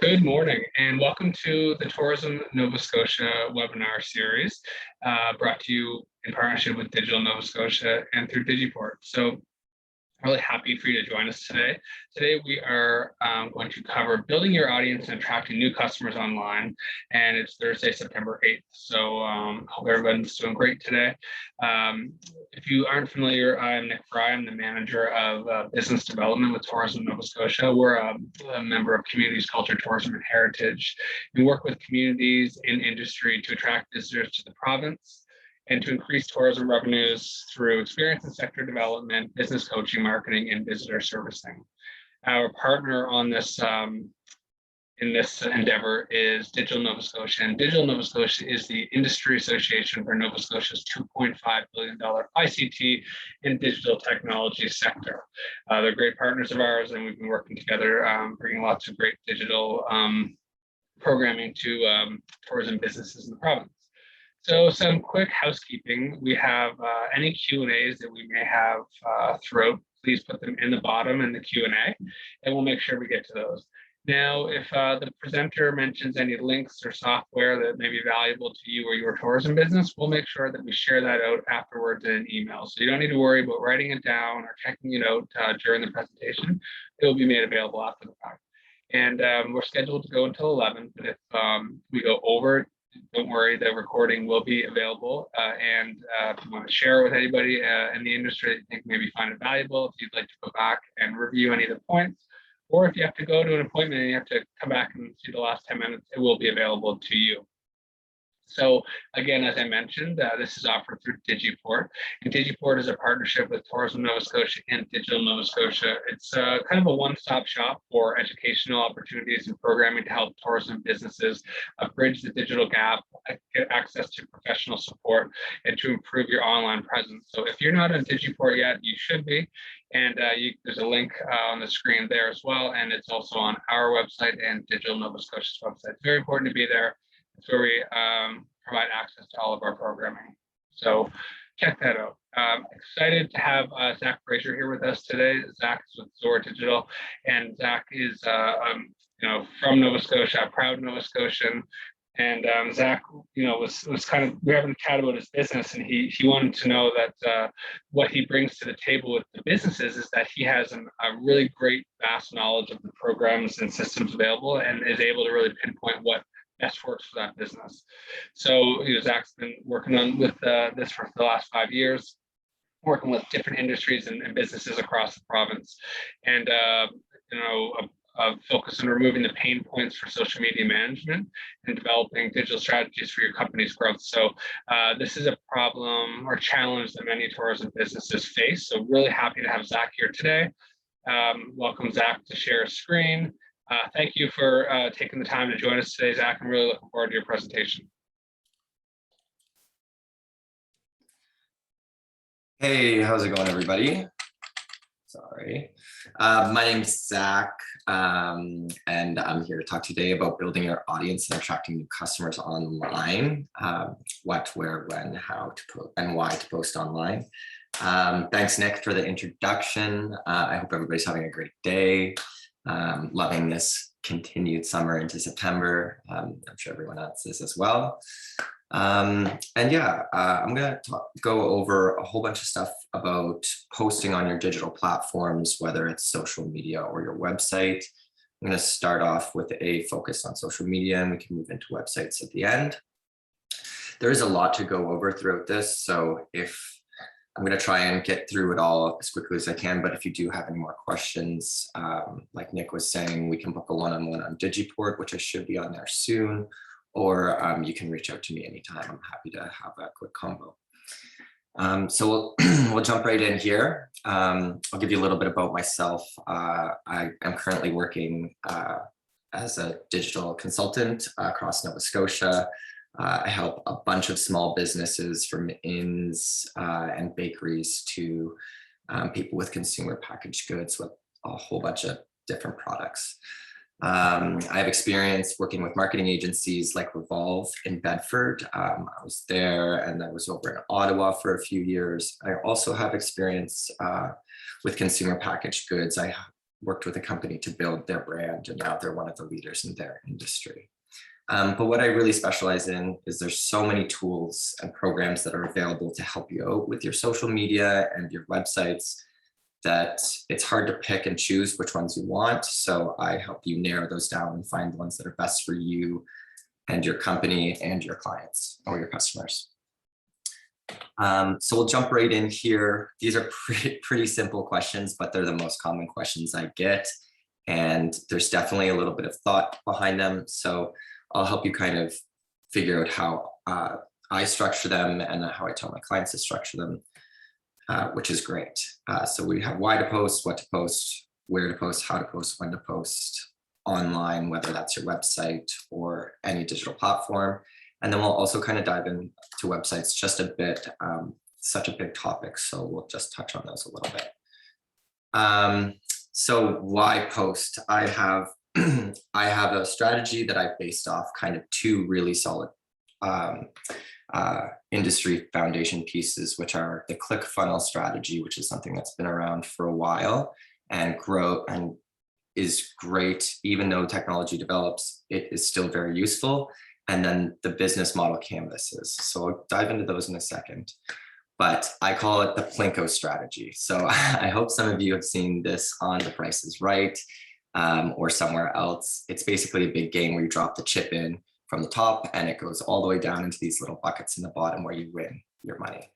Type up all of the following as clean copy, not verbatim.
Good morning and welcome to the Tourism Nova Scotia webinar series brought to you in partnership with Digital Nova Scotia and through Digiport. So really happy for you to join us today. Today we are going to cover building your audience and attracting new customers online, and it's Thursday, September 8th. So hope everyone's doing great today. If you aren't familiar, I'm Nick Fry. I'm the manager of business development with Tourism Nova Scotia. We're a member of Communities, Culture, Tourism, and Heritage. We work with communities in industry to attract visitors to the province and to increase tourism revenues through experience and sector development, business coaching, marketing, and visitor servicing. Our partner on this in this endeavor is Digital Nova Scotia, and Digital Nova Scotia is the industry association for Nova Scotia's $2.5 billion ICT and digital technology sector. They're great partners of ours, and we've been working together, bringing lots of great digital programming to tourism businesses in the province. So some quick housekeeping. We have any Q&As that we may have throughout, please put them in the bottom in the Q&A, and we'll make sure we get to those. Now, if the presenter mentions any links or software that may be valuable to you or your tourism business, we'll make sure that we share that out afterwards in an email. So you don't need to worry about writing it down or checking it out during the presentation. It will be made available after the fact. And we're scheduled to go until 11, but if we go over, don't worry, the recording will be available. And if you want to share it with anybody in the industry that you think maybe find it valuable, if you'd like to go back and review any of the points, or if you have to go to an appointment and you have to come back and see the last 10 minutes, it will be available to you. So again, as I mentioned, this is offered through Digiport, and Digiport is a partnership with Tourism Nova Scotia and Digital Nova Scotia. It's kind of a one-stop shop for educational opportunities and programming to help tourism businesses bridge the digital gap, get access to professional support, and to improve your online presence. So if you're not on Digiport yet, you should be. And there's a link on the screen there as well. And it's also on our website and Digital Nova Scotia's website. It's very important to be there. It's where we provide access to all of our programming. So check that out. Excited to have Zach Fraser here with us today. Zach is with Zora Digital, and Zach is from Nova Scotia, a proud Nova Scotian. And Zach, was kind of, we haven't chatted about his business, and he wanted to know that what he brings to the table with the businesses is that he has a really great, vast knowledge of the programs and systems available, and is able to really pinpoint what best works for that business. So Zach's been working on with this for the last 5 years, working with different industries and businesses across the province, and focus on removing the pain points for social media management and developing digital strategies for your company's growth. So this is a problem or challenge that many tourism businesses face. So really happy to have Zach here today. Welcome, Zach, to share a screen. Thank you for taking the time to join us today, Zach. I'm really looking forward to your presentation. Hey, how's it going, everybody? Sorry. My name's Zach, and I'm here to talk today about building your audience and attracting new customers online. What, where, when, how to post, and why to post online. Thanks, Nick, for the introduction. I hope everybody's having a great day. Loving this continued summer into September. I'm sure everyone else is as well. I'm gonna go over a whole bunch of stuff about posting on your digital platforms, whether it's social media or your website. I'm gonna start off with a focus on social media, and we can move into websites at the end. There is a lot to go over throughout this, so I'm going to try and get through it all as quickly as I can, but if you do have any more questions, like Nick was saying, we can book a one-on-one on Digiport, which I should be on there soon, or you can reach out to me anytime. I'm happy to have a quick combo. So we'll jump right in here. I'll give you a little bit about myself. I am currently working as a digital consultant across Nova Scotia. I help a bunch of small businesses, from inns and bakeries to people with consumer packaged goods with a whole bunch of different products. I have experience working with marketing agencies like Revolve in Bedford. I was there, and I was over in Ottawa for a few years. I also have experience with consumer packaged goods. I worked with a company to build their brand, and now they're one of the leaders in their industry. But what I really specialize in is there's so many tools and programs that are available to help you out with your social media and your websites that it's hard to pick and choose which ones you want. So I help you narrow those down and find the ones that are best for you and your company and your clients or your customers. So we'll jump right in here. These are pretty simple questions, but they're the most common questions I get. And there's definitely a little bit of thought behind them. So I'll help you kind of figure out how I structure them and how I tell my clients to structure them, which is great. So we have why to post, what to post, where to post, how to post, when to post online, whether that's your website or any digital platform. And then we'll also kind of dive into websites just a bit, such a big topic. So we'll just touch on those a little bit. So why post? I have a strategy that I've based off kind of two really solid industry foundation pieces, which are the ClickFunnels strategy, which is something that's been around for a while and is great. Even though technology develops, it is still very useful. And then the business model canvases. So I'll dive into those in a second, but I call it the Plinko strategy. So I hope some of you have seen this on The Price is Right or somewhere else. It's basically a big game where you drop the chip in from the top and it goes all the way down into these little buckets in the bottom where you win your money.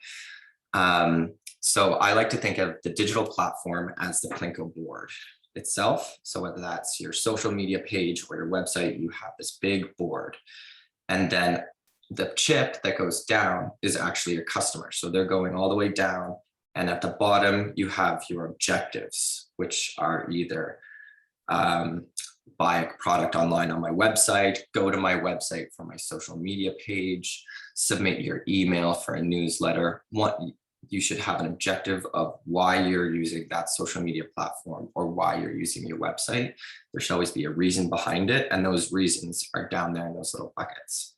So I like to think of the digital platform as the Plinko board itself. So whether that's your social media page or your website, you have this big board. And then the chip that goes down is actually your customer. So they're going all the way down. And at the bottom, you have your objectives, which are either buy a product online on my website, go to my website for my social media page, submit your email for a newsletter. You should have an objective of why you're using that social media platform or why you're using your website. There should always be a reason behind it. And those reasons are down there in those little buckets.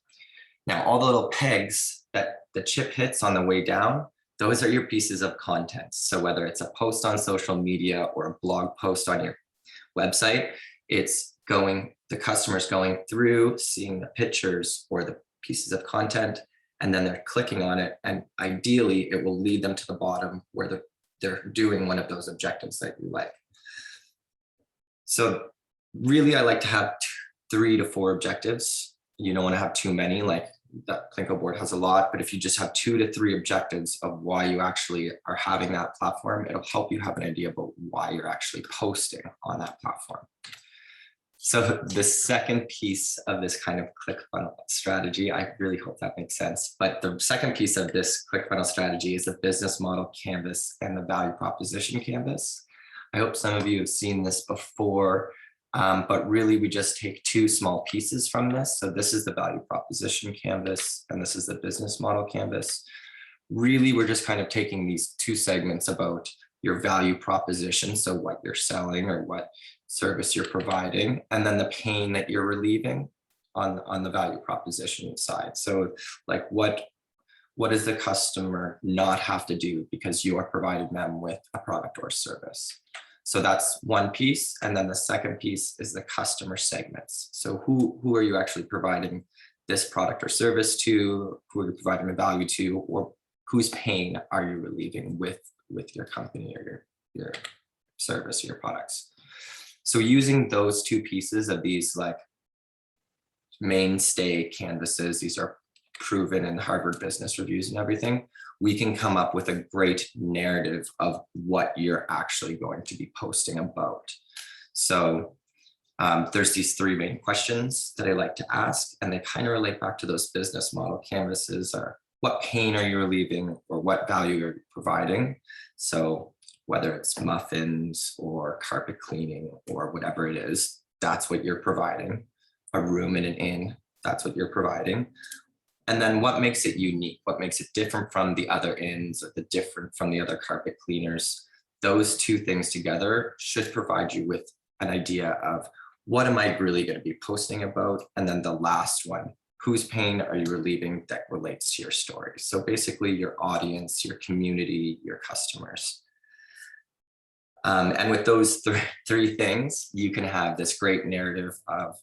Now, all the little pegs that the chip hits on the way down, those are your pieces of content. So whether it's a post on social media or a blog post on your website, the customer's going through, seeing the pictures or the pieces of content, and then they're clicking on it. And ideally, it will lead them to the bottom where they're doing one of those objectives that you like. So really, I like to have 3 to 4 objectives. You don't want to have too many, like that Plinko board has a lot, but if you just have 2 to 3 objectives of why you actually are having that platform, it'll help you have an idea about why you're actually posting on that platform. So the second piece of this kind of ClickFunnels strategy, I really hope that makes sense, but the second piece of this ClickFunnels strategy is the business model canvas and the value proposition canvas. I hope some of you have seen this before, but really we just take 2 small pieces from this. So this is the value proposition canvas and this is the business model canvas. Really, we're just kind of taking these 2 segments about your value proposition, so what you're selling or what service you're providing, and then the pain that you're relieving on the value proposition side. So like what does the customer not have to do because you are providing them with a product or service? So that's one piece. And then the second piece is the customer segments. So who are you actually providing this product or service to? Who are you providing the value to? Or whose pain are you relieving with your company or your service or your products? So using those 2 pieces of these like mainstay canvases, these are proven in Harvard Business Reviews and everything, we can come up with a great narrative of what you're actually going to be posting about. So there's these 3 main questions that I like to ask, and they kind of relate back to those business model canvases. Are what pain are you relieving or what value are you providing? So whether it's muffins or carpet cleaning or whatever it is, that's what you're providing. A room in an inn, that's what you're providing. And then what makes it unique? What makes it different from the other inns or different from the other carpet cleaners? Those 2 things together should provide you with an idea of what am I really going to be posting about? And then the last one, whose pain are you relieving that relates to your story? So basically your audience, your community, your customers. And with those three things, you can have this great narrative of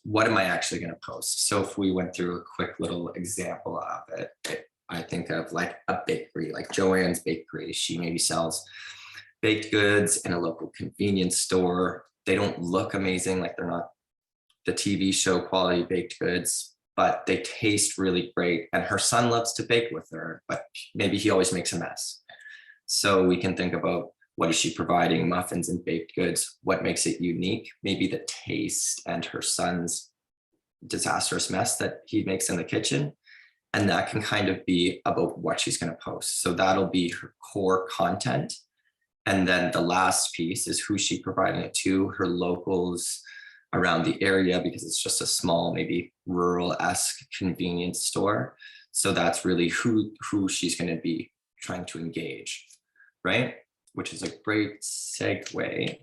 what am I actually going to post? So if we went through a quick little example of it, I think of like a bakery, like Joanne's Bakery. She maybe sells baked goods in a local convenience store. They don't look amazing, like they're not the TV show quality baked goods, but they taste really great. And her son loves to bake with her, but maybe he always makes a mess. So we can think about, what is she providing? Muffins and baked goods. What makes it unique? Maybe the taste and her son's disastrous mess that he makes in the kitchen. And that can kind of be about what she's going to post. So that'll be her core content. And then the last piece is who she providing it to, her locals around the area, because it's just a small, maybe rural-esque convenience store. So that's really who she's going to be trying to engage, right? Which is a great segue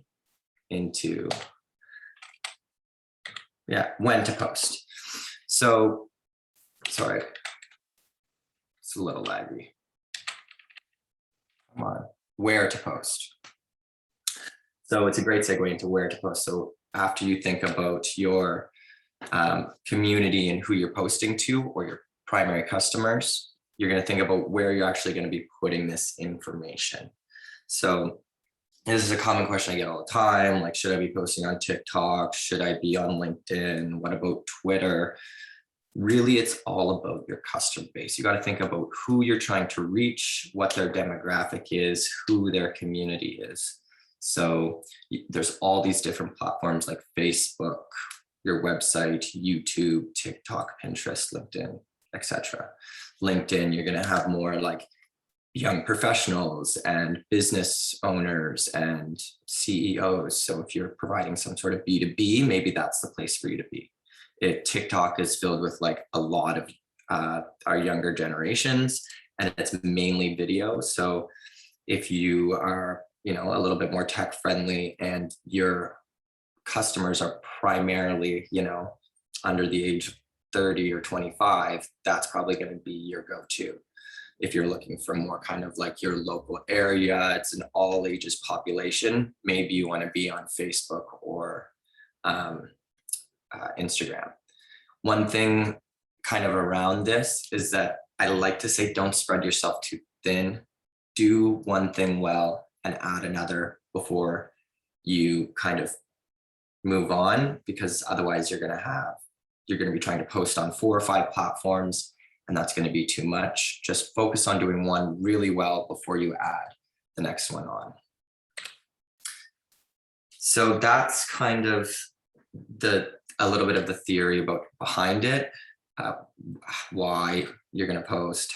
into, when to post. So, sorry, it's a little laggy. Come on, where to post. So it's a great segue into where to post. So after you think about your community and who you're posting to, or your primary customers, you're going to think about where you're actually going to be putting this information. So this is a common question I get all the time. Like, should I be posting on TikTok? Should I be on LinkedIn? What about Twitter? Really, it's all about your customer base. You got to think about who you're trying to reach, what their demographic is, who their community is. So there's all these different platforms like Facebook, your website, YouTube, TikTok, Pinterest, LinkedIn, etc. LinkedIn, you're going to have more like young professionals and business owners and CEOs. So if you're providing some sort of B2B, maybe that's the place for you to be. TikTok is filled with like a lot of our younger generations, and it's mainly video. So if you are, a little bit more tech friendly and your customers are primarily, under the age of 30 or 25, that's probably going to be your go-to. If you're looking for more kind of like your local area, it's an all ages population, maybe you want to be on Facebook or Instagram. One thing kind of around this is that I like to say, don't spread yourself too thin. Do one thing well and add another before you kind of move on, because otherwise you're going to be trying to post on 4 or 5 platforms, and that's going to be too much. Just focus on doing one really well before you add the next one on. So that's kind of a little bit of the theory behind it, why you're going to post,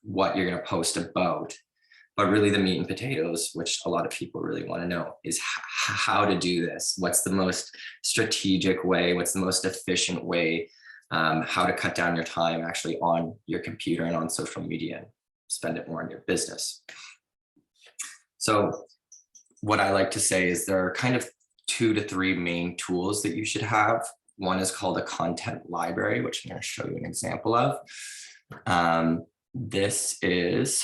what you're going to post about. But really the meat and potatoes, which a lot of people really want to know, is how to do this. What's the most strategic way? What's the most efficient way? How to cut down your time actually on your computer and on social media and spend it more on your business. So what I like to say is there are kind of 2 to 3 main tools that you should have. One is called a content library, which I'm going to show you an example of. This is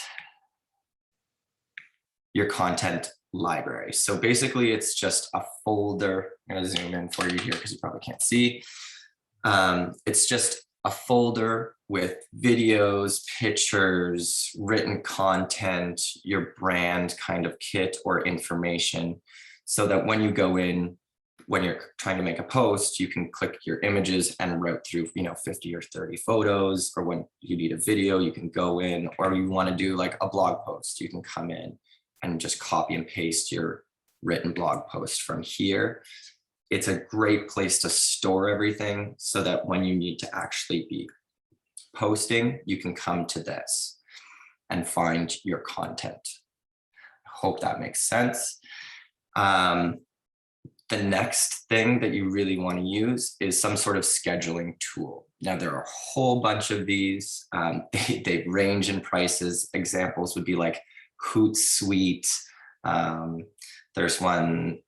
your content library. So basically it's just a folder. I'm going to zoom in for you here because you probably can't see. It's just a folder with videos, pictures, written content, your brand kind of kit or information, so that when you go in, when you're trying to make a post, you can click your images and route through, 50 or 30 photos, or when you need a video, you can go in, or you want to do like a blog post, you can come in and just copy and paste your written blog post from here. It's a great place to store everything so that when you need to actually be posting, you can come to this and find your content. I hope that makes sense. The next thing that you really want to use is some sort of scheduling tool. Now, there are a whole bunch of these. They range in prices. Examples would be like Hootsuite. There's one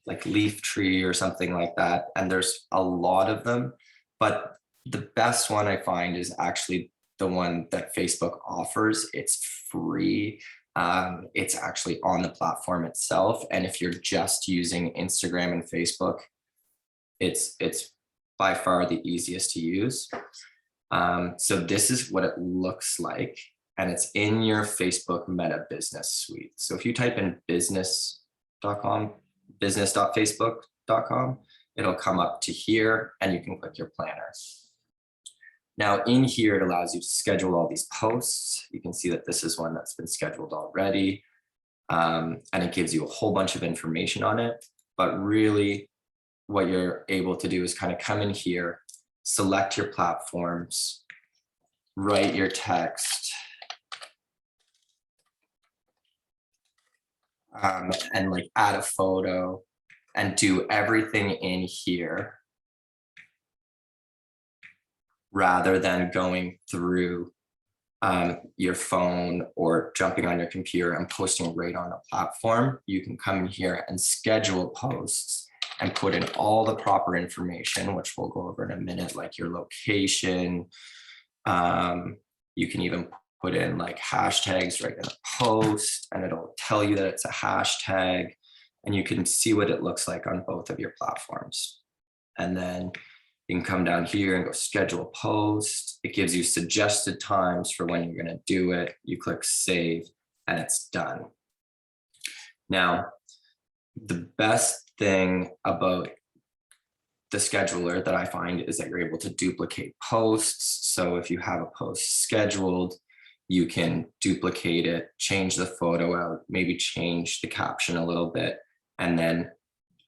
like Leaftree or something like that. And there's a lot of them. But the best one I find is actually the one that Facebook offers. It's free. It's actually on the platform itself. And if you're just using Instagram and Facebook, it's by far the easiest to use. So this is what it looks like, and it's in your Facebook Meta Business Suite. So if you type in business.com, business.facebook.com, it'll come up to here and you can click your planner. Now in here, it allows you to schedule all these posts. You can see that this is one that's been scheduled already. And it gives you a whole bunch of information on it. But really what you're able to do is kind of come in here, select your platforms, write your text, and like add a photo and do everything in here rather than going through your phone or jumping on your computer and posting right on a platform. You can come in here and schedule posts and put in all the proper information, which we'll go over in a minute, like your location. You can even put in like hashtags right in the post, and it'll tell you that it's a hashtag, and you can see what it looks like on both of your platforms. And then you can come down here and go schedule post. It gives you suggested times for when you're going to do it. You click save and it's done. Now, the best thing about the scheduler that I find is that you're able to duplicate posts. So if you have a post scheduled, you can duplicate it, change the photo out, maybe change the caption a little bit, and then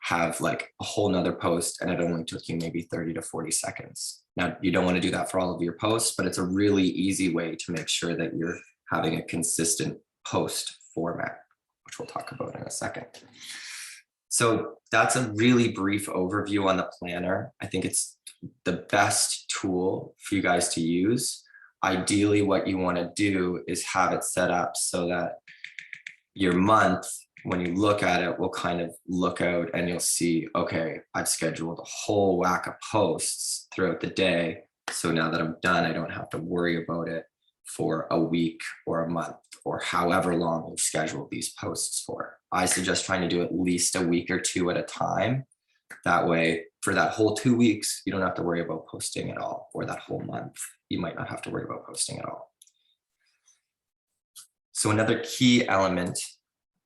have like a whole nother post, and it only took you maybe 30 to 40 seconds. Now, you don't want to do that for all of your posts, but it's a really easy way to make sure that you're having a consistent post format, which we'll talk about in a second. So that's a really brief overview on the planner. I think it's the best tool for you guys to use. Ideally, what you want to do is have it set up so that your month, when you look at it, will kind of look out and you'll see, okay, I've scheduled a whole whack of posts throughout the day. So now that I'm done, I don't have to worry about it for a week or a month or however long you schedule these posts for. I suggest trying to do at least a week or two at a time. That way, for that whole 2 weeks, you don't have to worry about posting at all, or that whole month, you might not have to worry about posting at all. So another key element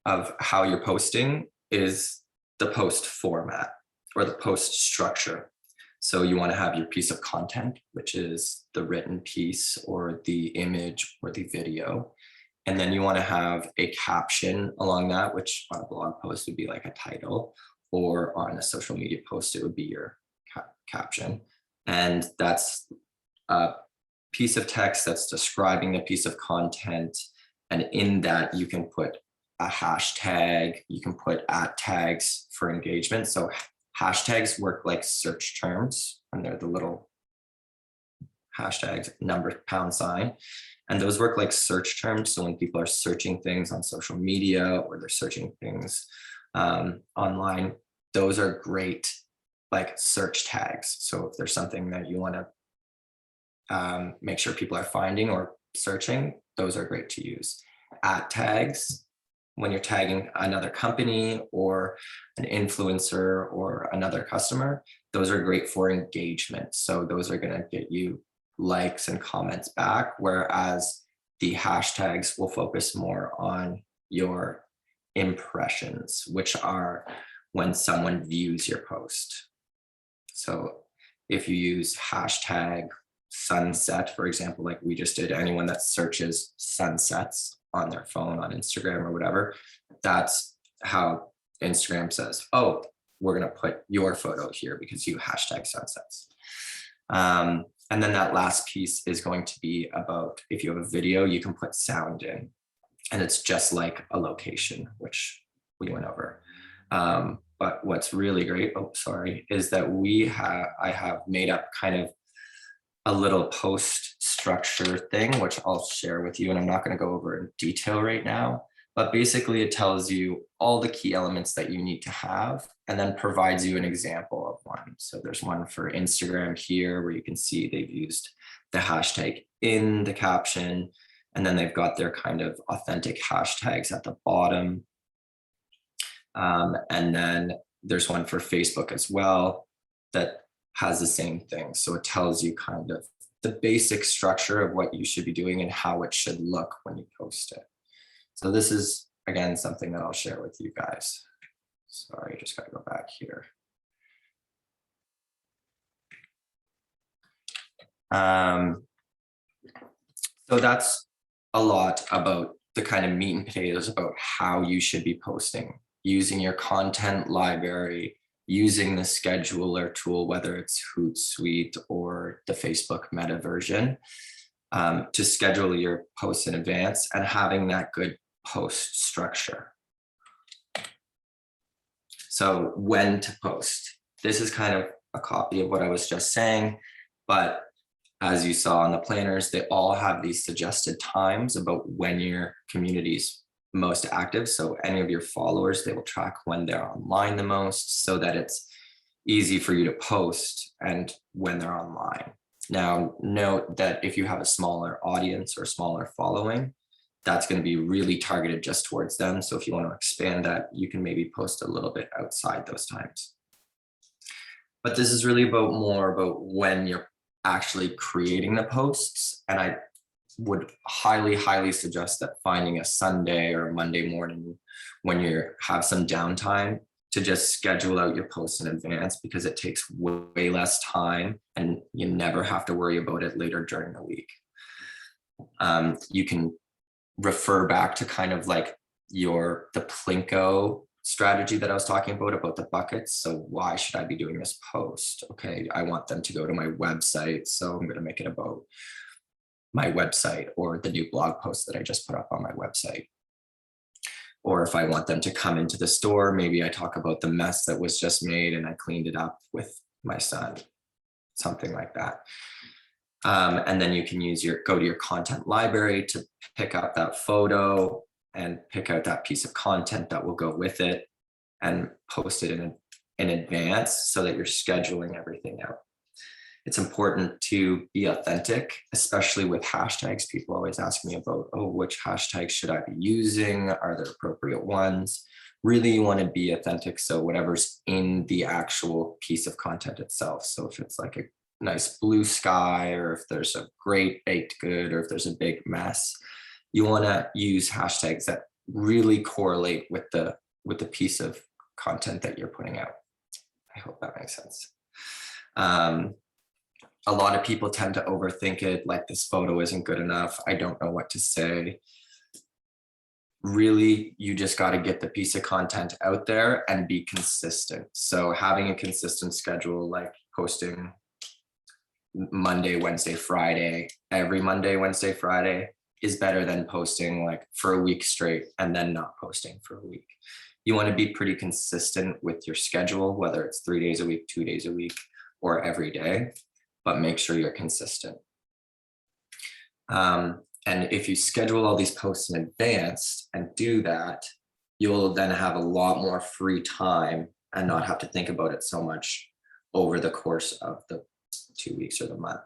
of how you're posting is the post format or the post structure. So you want to have your piece of content, which is the written piece or the image or the video. And then you want to have a caption along that, which on a blog post would be like a title, or on a social media post, it would be your caption. And that's a piece of text that's describing a piece of content. And in that, you can put a hashtag, you can put @tags for engagement. So hashtags work like search terms, and they're the little hashtags, number, $sign. And those work like search terms. So when people are searching things on social media or they're searching things online, those are great like search tags. So if there's something that you want to make sure people are finding or searching, those are great to use. @tags, when you're tagging another company or an influencer or another customer, those are great for engagement. So those are going to get you likes and comments back, whereas the hashtags will focus more on your impressions, which are when someone views your post. So if you use hashtag sunset, for example, like we just did, anyone that searches sunsets on their phone, on Instagram or whatever, that's how Instagram says, oh, we're going to put your photo here because you hashtag sunsets. And then that last piece is going to be about, if you have a video, you can put sound in, and it's just like a location, which we went over. But what's really great, is that I have made up kind of a little post structure thing, which I'll share with you. And I'm not going to go over in detail right now, but basically it tells you all the key elements that you need to have and then provides you an example of one. So there's one for Instagram here where you can see they've used the hashtag in the caption. And then they've got their kind of authentic hashtags at the bottom. And then there's one for Facebook as well that has the same thing. So it tells you kind of the basic structure of what you should be doing and how it should look when you post it. So this is, again, something that I'll share with you guys. Sorry, just gotta go back here. So that's a lot about the kind of meat and potatoes about how you should be posting, using your content library, using the scheduler tool, whether it's Hootsuite or the Facebook Meta version, to schedule your posts in advance and having that good post structure. So when to post. This is kind of a copy of what I was just saying, but as you saw on the planners, they all have these suggested times about when your community's most active. So any of your followers, they will track when they're online the most so that it's easy for you to post and when they're online. Now, note that if you have a smaller audience or smaller following, that's going to be really targeted just towards them. So if you want to expand that, you can maybe post a little bit outside those times. But this is really more about when you're actually creating the posts. And I would highly suggest that finding a Sunday or a Monday morning when you have some downtime to just schedule out your posts in advance, because it takes way less time and you never have to worry about it later during the week. You can refer back to kind of like the Plinko strategy that I was talking about the buckets. So why should I be doing this post? Okay, I want them to go to my website, so I'm going to make it about my website or the new blog post that I just put up on my website. Or if I want them to come into the store, maybe I talk about the mess that was just made and I cleaned it up with my son, something like that. And then you can go to your content library to pick up that photo and pick out that piece of content that will go with it and post it in advance so that you're scheduling everything out. It's important to be authentic, especially with hashtags. People always ask me about, oh, which hashtags should I be using? Are there appropriate ones? Really, you want to be authentic. So whatever's in the actual piece of content itself. So if it's like a nice blue sky, or if there's a great baked good, or if there's a big mess, you want to use hashtags that really correlate with the piece of content that you're putting out. I hope that makes sense. A lot of people tend to overthink it, like this photo isn't good enough, I don't know what to say. Really, you just got to get the piece of content out there and be consistent. So having a consistent schedule, like posting Monday, Wednesday, Friday, every Monday, Wednesday, Friday, is better than posting like for a week straight and then not posting for a week. You want to be pretty consistent with your schedule, whether it's 3 days a week, 2 days a week, or every day, but make sure you're consistent. And if you schedule all these posts in advance and do that, you'll then have a lot more free time and not have to think about it so much over the course of the 2 weeks or the month.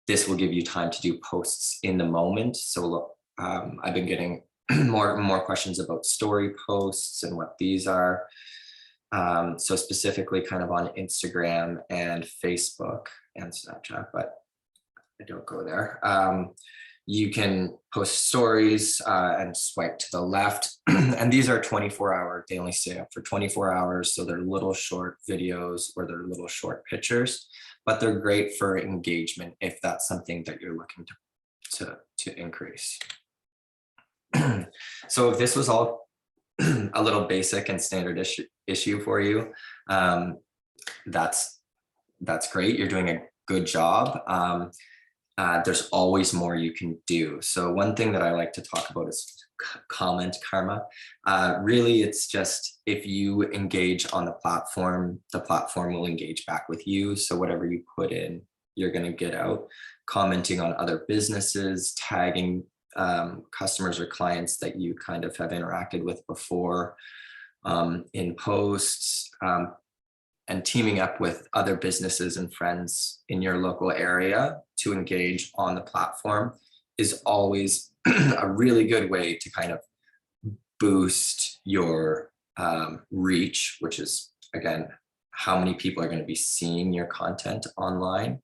This will give you time to do posts in the moment. So I've been getting more questions about story posts and what these are. So specifically kind of on Instagram and Facebook and Snapchat, but I don't go there. You can post stories and swipe to the left. And these are 24-hour, they only stay up for 24 hours. So they're little short videos or they're little short pictures, but they're great for engagement if that's something that you're looking to increase. So if this was all a little basic and standard issue for you, that's great. You're doing a good job. There's always more you can do. So one thing that I like to talk about is comment karma. Really, it's just if you engage on the platform will engage back with you. So whatever you put in, you're going to get out. Commenting on other businesses, tagging customers or clients that you kind of have interacted with before in posts, and teaming up with other businesses and friends in your local area to engage on the platform is always a really good way to kind of boost your reach, which is, again, how many people are going to be seeing your content online.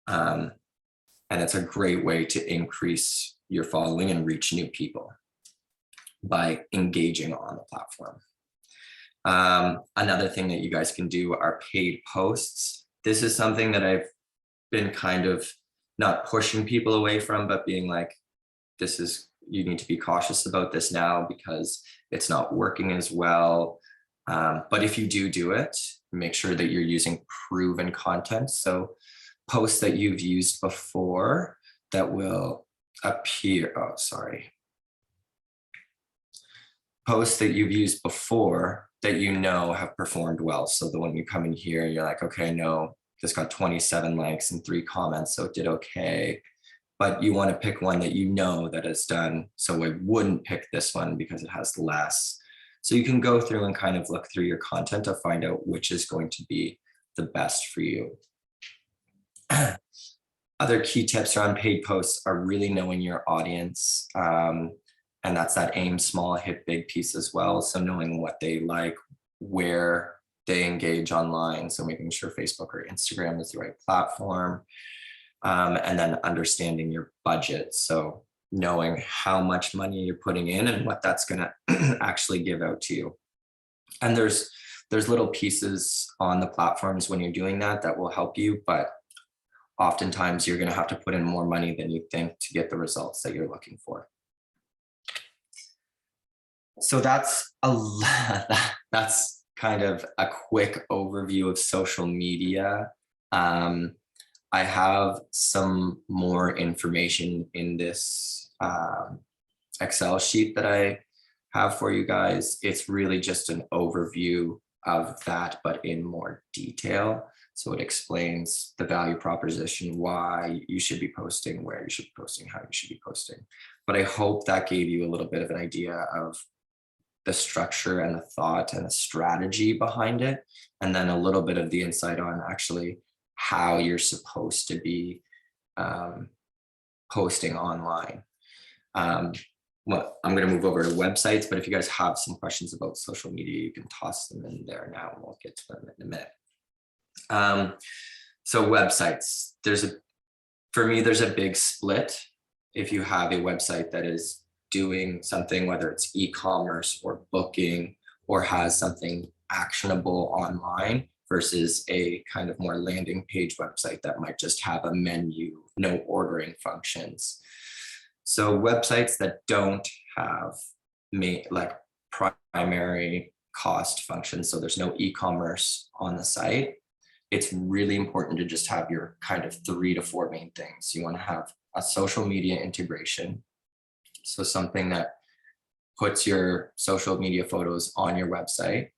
And it's a great way to increase your following and reach new people by engaging on the platform. Another thing that you guys can do are paid posts. This is something that I've been kind of not pushing people away from, but being like, you need to be cautious about this now because it's not working as well. But if you do it, make sure that you're using proven content. So posts that you've used before that will appear, posts that you've used before that you know have performed well. So the one you come in here, you're like, okay, no, this got 27 likes and 3 comments, so it did okay. But you want to pick one that you know that has done, so I wouldn't pick this one because it has less. So you can go through and kind of look through your content to find out which is going to be the best for you. Other key tips around paid posts are really knowing your audience. And that's that aim small, hit big piece as well. So knowing what they like, where they engage online. So making sure Facebook or Instagram is the right platform. And then understanding your budget. So knowing how much money you're putting in and what that's going to actually give out to you. And there's little pieces on the platforms when you're doing that will help you, but oftentimes you're going to have to put in more money than you think to get the results that you're looking for. So that's that's kind of a quick overview of social media. I have some more information in this Excel sheet that I have for you guys. It's really just an overview of that, but in more detail. So it explains the value proposition, why you should be posting, where you should be posting, how you should be posting. But I hope that gave you a little bit of an idea of the structure and the thought and the strategy behind it, and then a little bit of the insight on actually how you're supposed to be posting online. Well, I'm going to move over to websites, but if you guys have some questions about social media, you can toss them in there now and we'll get to them in a minute. So websites, for me, there's a big split. If you have a website that is doing something, whether it's e-commerce or booking or has something actionable online versus a kind of more landing page website that might just have a menu, no ordering functions. So websites that don't have like primary cost functions, so there's no e-commerce on the site, it's really important to just have your kind of 3 to 4 main things. You want to have a social media integration. So something that puts your social media photos on your website.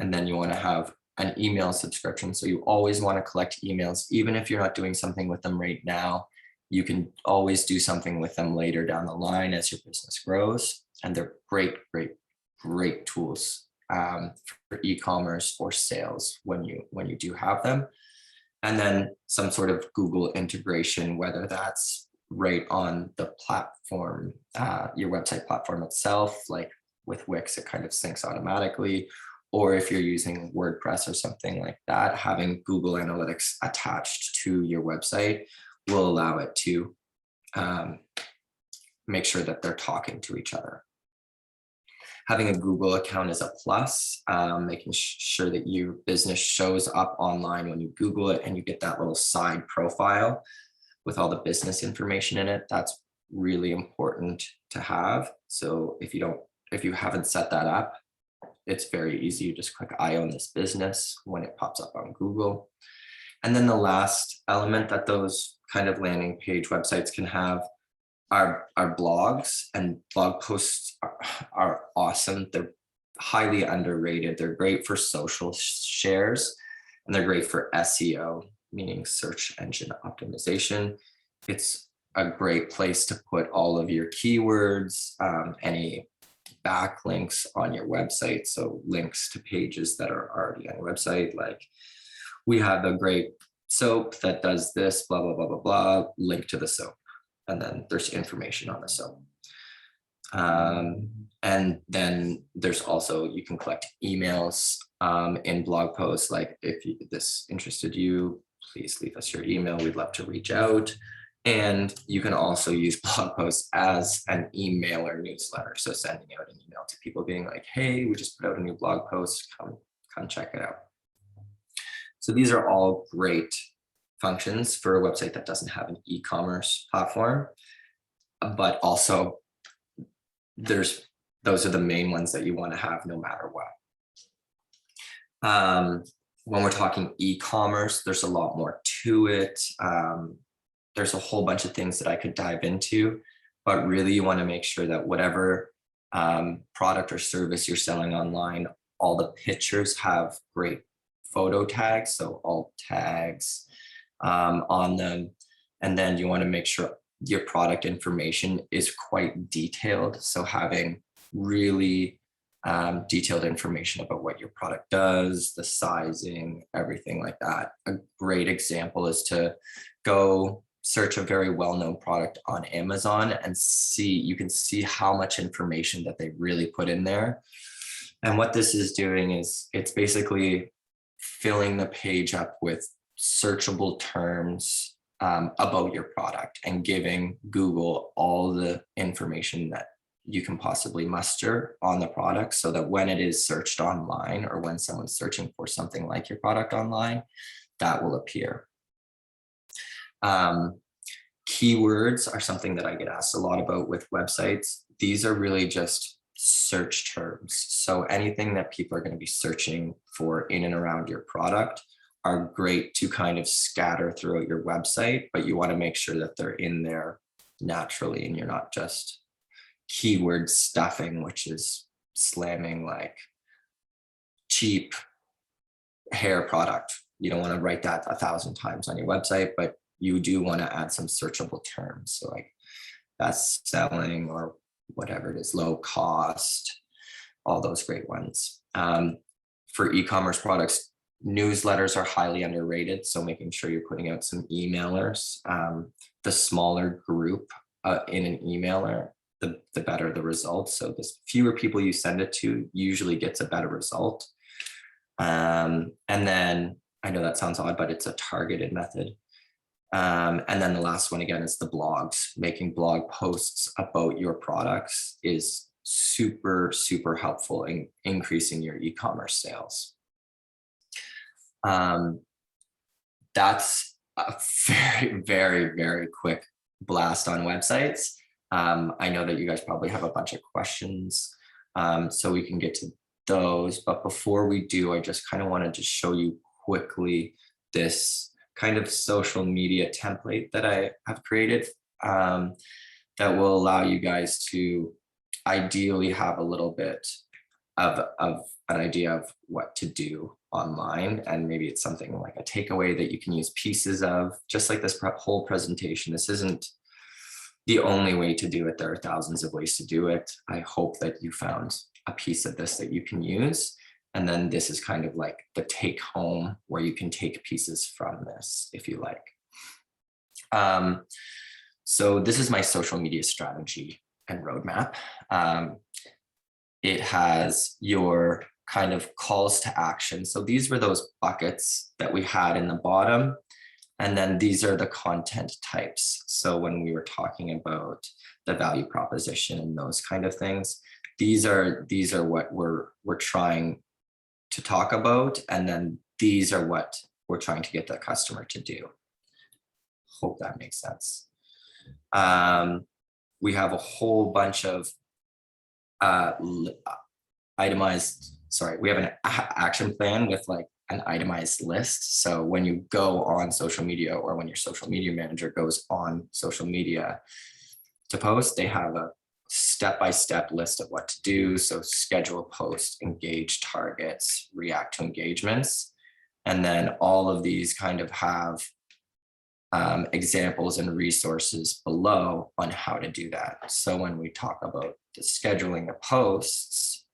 And then you want to have an email subscription. So you always want to collect emails, even if you're not doing something with them right now. You can always do something with them later down the line as your business grows. And they're great tools for e-commerce or sales when you do have them. And then some sort of Google integration, whether that's right on the platform, your website platform itself, like with Wix, it kind of syncs automatically. Or if you're using WordPress or something like that, having Google Analytics attached to your website will allow it to make sure that they're talking to each other. Having a Google account is a plus, making sure that your business shows up online when you Google it and you get that little side profile with all the business information in it. That's really important to have. So if you haven't set that up, it's very easy. You just click I own this business when it pops up on Google. And then the last element that those kind of landing page websites can have are blogs, and blog posts are awesome. They're highly underrated. They're great for social shares, and they're great for SEO, meaning search engine optimization. It's a great place to put all of your keywords, any backlinks on your website. So links to pages that are already on your website, like we have a great soap that does this, blah, blah, blah, blah, blah, link to the soap. and then there's information on the soap. And then there's also, you can collect emails in blog posts, like if this interested you, please leave us your email. We'd love to reach out. And you can also use blog posts as an email or newsletter. So sending out an email to people being like, hey, we just put out a new blog post, come check it out. So these are all great functions for a website that doesn't have an e-commerce platform, but also those are the main ones that you want to have no matter what. When we're talking e-commerce, there's a lot more to it. There's a whole bunch of things that I could dive into, but really you want to make sure that whatever product or service you're selling online, all the pictures have great photo tags, so alt tags on them. And then you want to make sure your product information is quite detailed. So having really detailed information about what your product does, the sizing, everything like that. A great example is to go search a very well-known product on Amazon and you can see how much information that they really put in there. And what this is doing is it's basically filling the page up with searchable terms about your product and giving Google all the information that you can possibly muster on the product, so that when it is searched online or when someone's searching for something like your product online, that will appear. Keywords are something that I get asked a lot about with websites. These are really just search terms. So anything that people are going to be searching for in and around your product are great to kind of scatter throughout your website, but you want to make sure that they're in there naturally and you're not just keyword stuffing, which is slamming like cheap hair product. You don't want to write that 1,000 times on your website, but you do want to add some searchable terms. So like best selling or whatever it is, low cost, all those great ones. For e-commerce products, newsletters are highly underrated. So making sure you're putting out some emailers. The smaller group in an emailer, the better the results. So the fewer people you send it to usually gets a better result. And then I know that sounds odd, but it's a targeted method. And then the last one again is the blogs. Making blog posts about your products is super, super helpful in increasing your e-commerce sales. That's a very, very, very quick blast on websites. I know that you guys probably have a bunch of questions, so we can get to those. But before we do, I just kind of wanted to show you quickly this kind of social media template that I have created that will allow you guys to ideally have a little bit of an idea of what to do online. And maybe it's something like a takeaway that you can use pieces of, just like this whole presentation. This isn't the only way to do it. There are thousands of ways to do it. I hope that you found a piece of this that you can use. And then this is kind of like the take home where you can take pieces from this if you like. So this is my social media strategy and roadmap. It has your kind of calls to action. So these were those buckets that we had in the bottom. And then these are the content types. So when we were talking about the value proposition and those kind of things, these are what we're trying to talk about. And then these are what we're trying to get the customer to do. Hope that makes sense. We have a whole bunch of we have an action plan with like an itemized list. So when you go on social media, or when your social media manager goes on social media to post, they have a step-by-step list of what to do. So schedule a post, engage targets, react to engagements. And then all of these kind of have examples and resources below on how to do that. So when we talk about the scheduling of posts,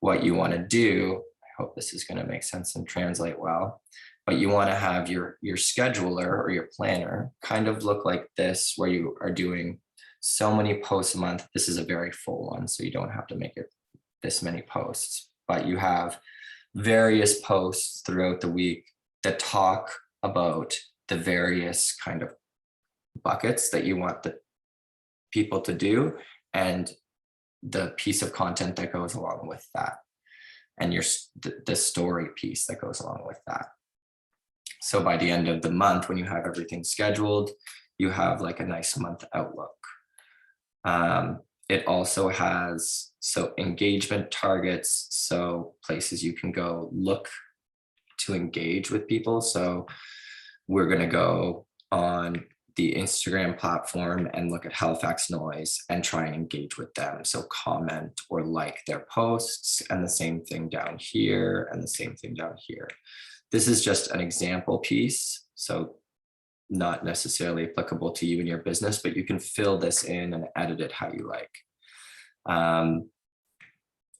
what you want to do, I hope this is going to make sense and translate well. but you want to have your scheduler or your planner kind of look like this, where you are doing so many posts a month. This is a very full one, so you don't have to make it this many posts, but you have various posts throughout the week that talk about the various kind of buckets that you want the people to do, and the piece of content that goes along with that, and the story piece that goes along with that. So by the end of the month, when you have everything scheduled, you have like a nice month outlook. It also has engagement targets, so places you can go look to engage with people. So we're going to go on the Instagram platform and look at Halifax Noise and try and engage with them. So comment or like their posts, and the same thing down here, and the same thing down here. This is just an example piece, so not necessarily applicable to you and your business, but you can fill this in and edit it how you like.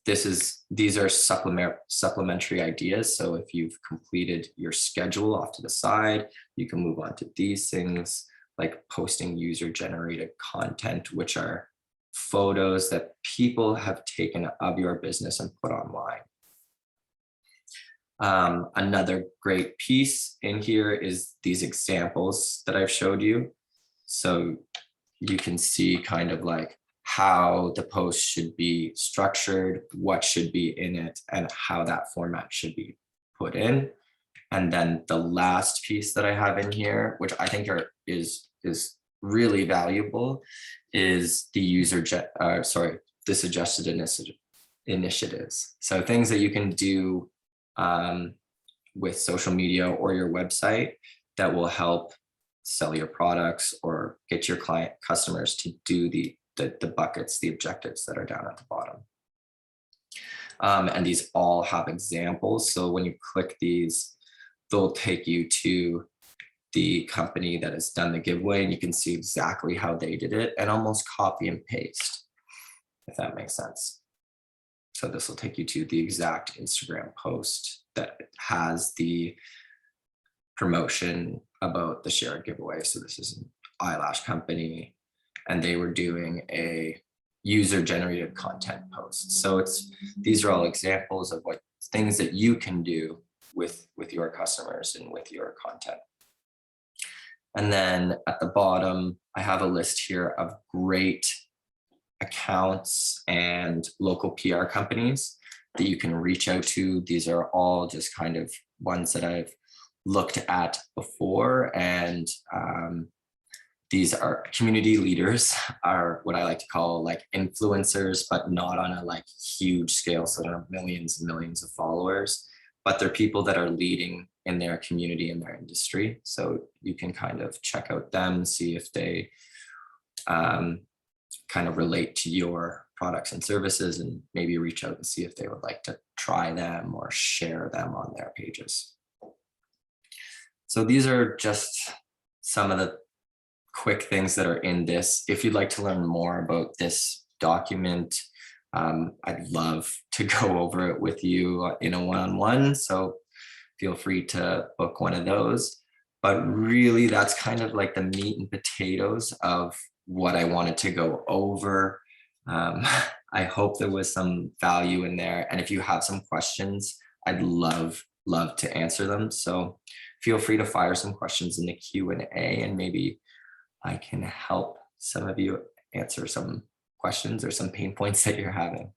These are supplementary ideas. So if you've completed your schedule off to the side, you can move on to these things, like posting user-generated content, which are photos that people have taken of your business and put online. Another great piece in here is these examples that I've showed you. So you can see kind of like how the post should be structured, what should be in it, and how that format should be put in. And then the last piece that I have in here, which I think is really valuable, is the the suggested initiatives. So things that you can do with social media or your website that will help sell your products or get your customers to do the buckets, the objectives that are down at the bottom. And these all have examples. So when you click these, they'll take you to the company that has done the giveaway, and you can see exactly how they did it and almost copy and paste, if that makes sense. So this will take you to the exact Instagram post that has the promotion about the shared giveaway. So this is an eyelash company, and they were doing a user-generated content post. So these are all examples of what things that you can do with your customers and with your content. And then at the bottom, I have a list here of great accounts and local PR companies that you can reach out to. These are all just kind of ones that I've looked at before, and these are community leaders, are what I like to call like influencers, but not on a like huge scale. So they don't have millions and millions of followers, but they're people that are leading in their community, in their industry. So you can kind of check out them, see if they kind of relate to your products and services, and maybe reach out and see if they would like to try them or share them on their pages. So these are just some of the quick things that are in this. If you'd like to learn more about this document, I'd love to go over it with you in a one-on-one. So feel free to book one of those. But really, that's kind of like the meat and potatoes of what I wanted to go over. I hope there was some value in there. And if you have some questions, I'd love to answer them. So feel free to fire some questions in the Q&A, and maybe I can help some of you answer some questions or some pain points that you're having.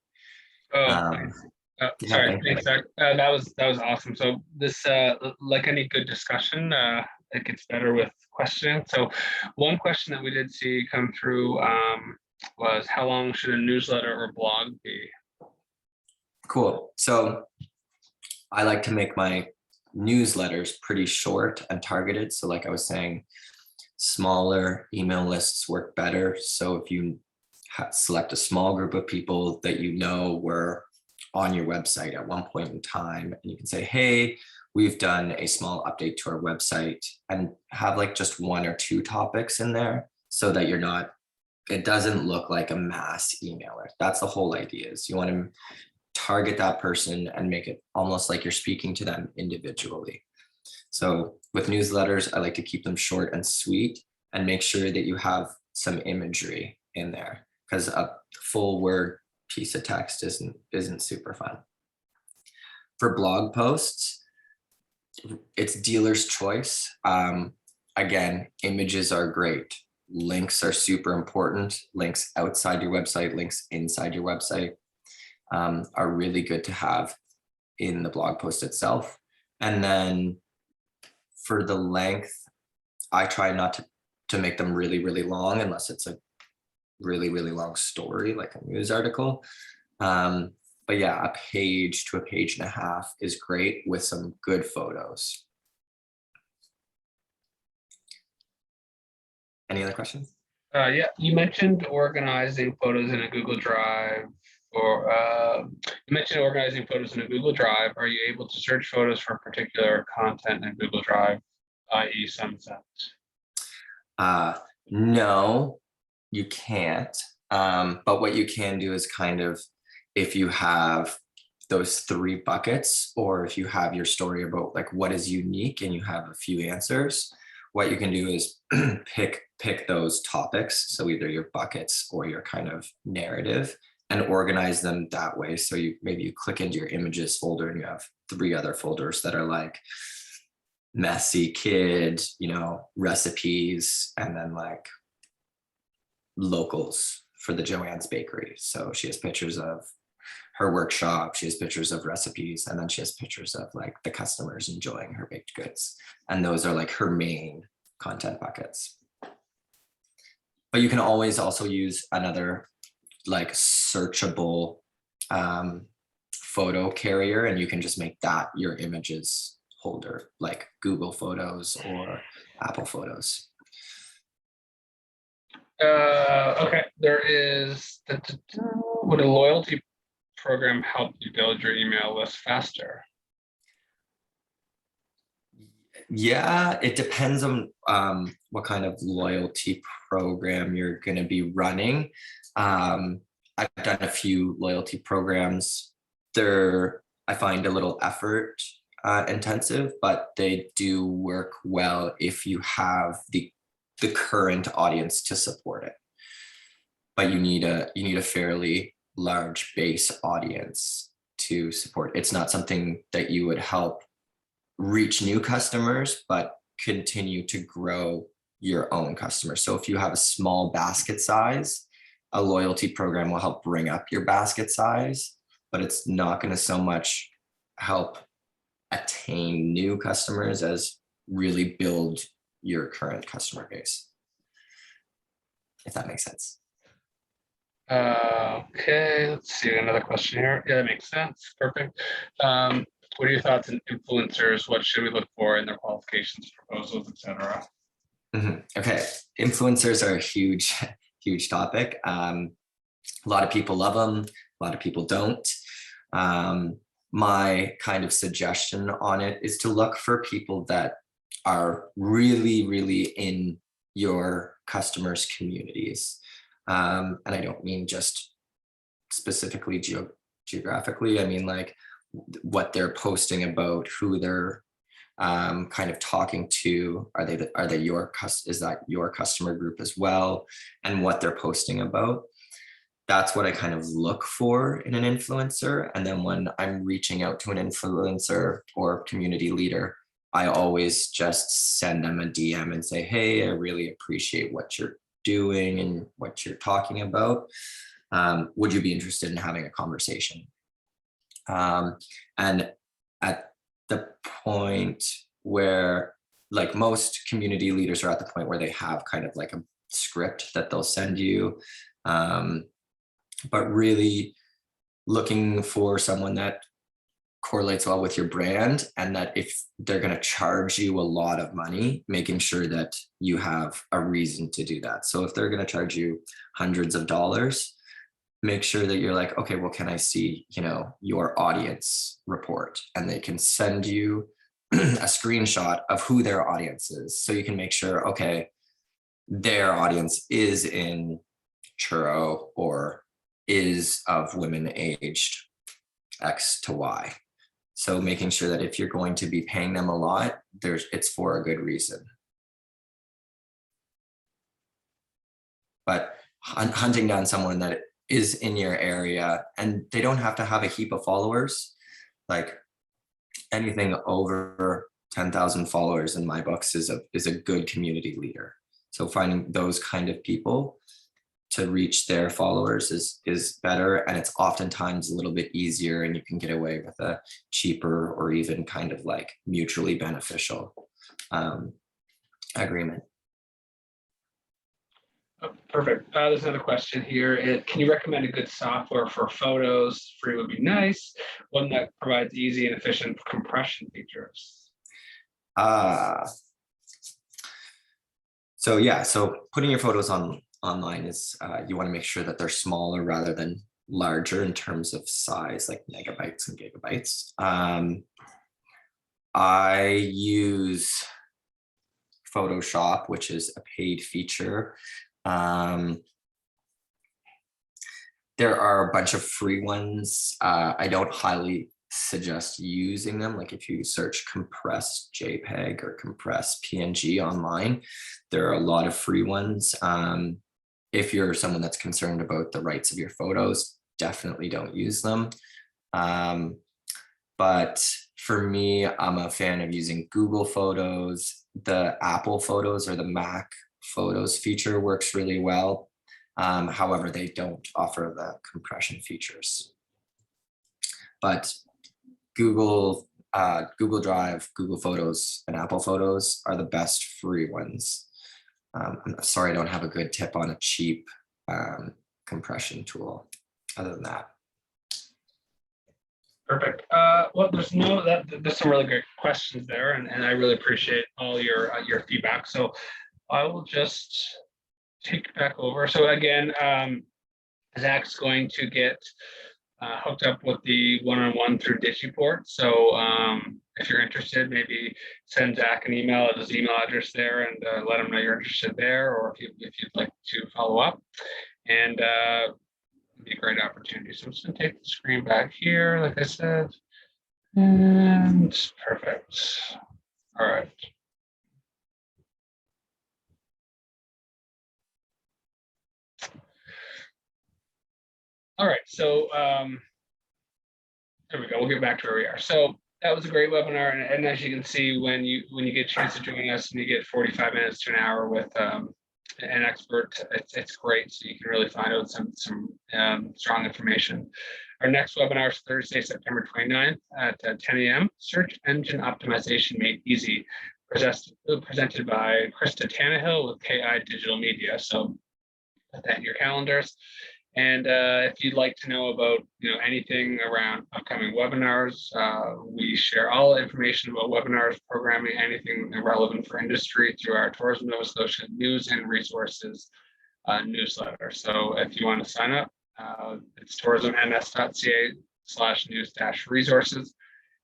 Sorry, thanks, Zach. That was awesome. So this, like any good discussion, it gets better with questioning. So one question that we did see come through was, how long should a newsletter or blog be? Cool. So I like to make my newsletters pretty short and targeted. So like I was saying, smaller email lists work better. So if you select a small group of people that you know were on your website at one point in time, and you can say, hey, we've done a small update to our website, and have like just one or two topics in there, so that it doesn't look like a mass emailer. That's the whole idea, is you want to target that person and make it almost like you're speaking to them individually. So with newsletters, I like to keep them short and sweet and make sure that you have some imagery in there, because a full word piece of text isn't super fun. For blog posts, it's dealer's choice. Again, images are great. Links are super important. Links outside your website, links inside your website are really good to have in the blog post itself. And then for the length, I try not to make them really, really long unless it's a really, really long story, like a news article. But yeah, a page to a page and a half is great with some good photos. Any other questions? Yeah, you mentioned organizing photos in a Google Drive, or you mentioned organizing photos in a Google Drive. Are you able to search photos for particular content in Google Drive, i.e. sunset? No, you can't. But what you can do is kind of, if you have those 3 buckets, or if you have your story about like what is unique and you have a few answers, what you can do is pick those topics. So either your buckets or your kind of narrative, and organize them that way. So maybe you click into your images folder and you have 3 other folders that are like messy kid, recipes, and then like locals for the Joanne's Bakery. So she has pictures of her workshop, she has pictures of recipes, and then she has pictures of like the customers enjoying her baked goods. And those are like her main content buckets. But you can always also use another like searchable photo carrier, and you can just make that your images holder, like Google Photos or Apple Photos. Okay, there is. Would a loyalty program help you build your email list faster? Yeah, it depends on what kind of loyalty program you're going to be running. I've done a few loyalty programs. I find a little effort intensive, but they do work well if you have the current audience to support it. But you need a fairly large base audience to support. It's not something that you would help reach new customers, but continue to grow your own customers. So if you have a small basket size, a loyalty program will help bring up your basket size, but it's not going to so much help attain new customers as really build your current customer base, if that makes sense. Okay, let's see another question here. Yeah, that makes sense. Perfect. What are your thoughts on influencers? What should we look for in their qualifications, proposals, etc.? Okay, influencers are a huge, huge topic. A lot of people love them, a lot of people don't. My kind of suggestion on it is to look for people that are really, really in your customers' communities. And I don't mean just specifically geographically. I mean like what they're posting about, who they're kind of talking to. Are they is that your customer group as well, and what they're posting about? That's what I kind of look for in an influencer. And then when I'm reaching out to an influencer or community leader, I always just send them a DM and say, hey, I really appreciate what you're doing and what you're talking about. Would you be interested in having a conversation? And at the point where, like, most community leaders are at the point where they have kind of like a script that they'll send you, but really looking for someone that correlates well with your brand, and that if they're going to charge you a lot of money, making sure that you have a reason to do that. So if they're going to charge you hundreds of dollars, make sure that you're like, okay, well, can I see, your audience report? And they can send you a screenshot of who their audience is. So you can make sure, okay, their audience is in churro or is of women aged X to Y. So making sure that if you're going to be paying them a lot, it's for a good reason. But hunting down someone that is in your area, and they don't have to have a heap of followers, like anything over 10,000 followers in my books is a good community leader. So finding those kind of people to reach their followers is better, and it's oftentimes a little bit easier, and you can get away with a cheaper or even kind of like mutually beneficial agreement. Oh, perfect. There's another question here. Can you recommend a good software for photos? Free would be nice. One that provides easy and efficient compression features. So yeah, so putting your photos online is, you want to make sure that they're smaller rather than larger in terms of size, like megabytes and gigabytes. I use Photoshop, which is a paid feature. There are a bunch of free ones. I don't highly suggest using them. Like if you search compressed JPEG or compressed PNG online, there are a lot of free ones. If you're someone that's concerned about the rights of your photos, definitely don't use them. But for me, I'm a fan of using Google Photos. The Apple Photos or the Mac Photos feature works really well. However, they don't offer the compression features. But Google Drive, Google Photos, and Apple Photos are the best free ones. I'm sorry, I don't have a good tip on a cheap compression tool other than that. Perfect. Well, there's some really great questions there, and I really appreciate all your feedback. So I will just take back over. So again, Zach's going to get hooked up with the one-on-one through Digiport. So if you're interested, maybe send Zach an email at his email address there, and let him know you're interested there, or if you'd like to follow up. And it'd be a great opportunity. So I'm just going to take the screen back here, like I said, and perfect. All right. All right, so there we go. We'll get back to where we are. So that was a great webinar, and as you can see, when you get a chance to join us and you get 45 minutes to an hour with an expert, it's great. So you can really find out some strong information. Our next webinar is Thursday, September 29th at 10 a.m. Search Engine Optimization Made Easy, presented by Krista Tannehill with KI Digital Media. So put that in your calendars. And if you'd like to know about anything around upcoming webinars, we share all information about webinars, programming, anything relevant for industry through our Tourism Nova Scotia News and Resources newsletter. So if you want to sign up, it's tourismns.ca/news-resources.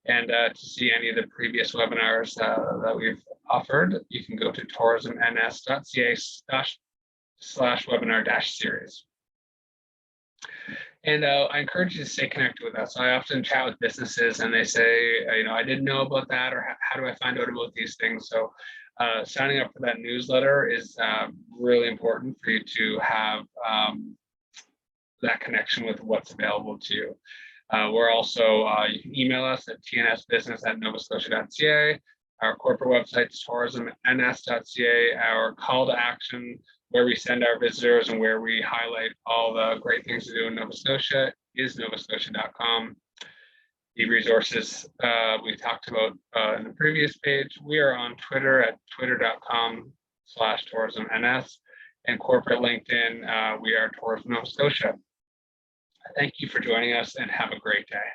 And to see any of the previous webinars that we've offered, you can go to tourismns.ca/webinar-series. And I encourage you to stay connected with us. I often chat with businesses and they say, I didn't know about that, or how do I find out about these things? So signing up for that newsletter is really important for you to have that connection with what's available to you. We're also, you can email us at tnsbusiness@novascotia.ca. Our corporate website is tourismns.ca. Our call to action, where we send our visitors and where we highlight all the great things to do in Nova Scotia, is novascotia.com. The resources we talked about in the previous page. We are on Twitter at twitter.com/tourismns, and corporate LinkedIn, we are Tourism Nova Scotia. Thank you for joining us and have a great day.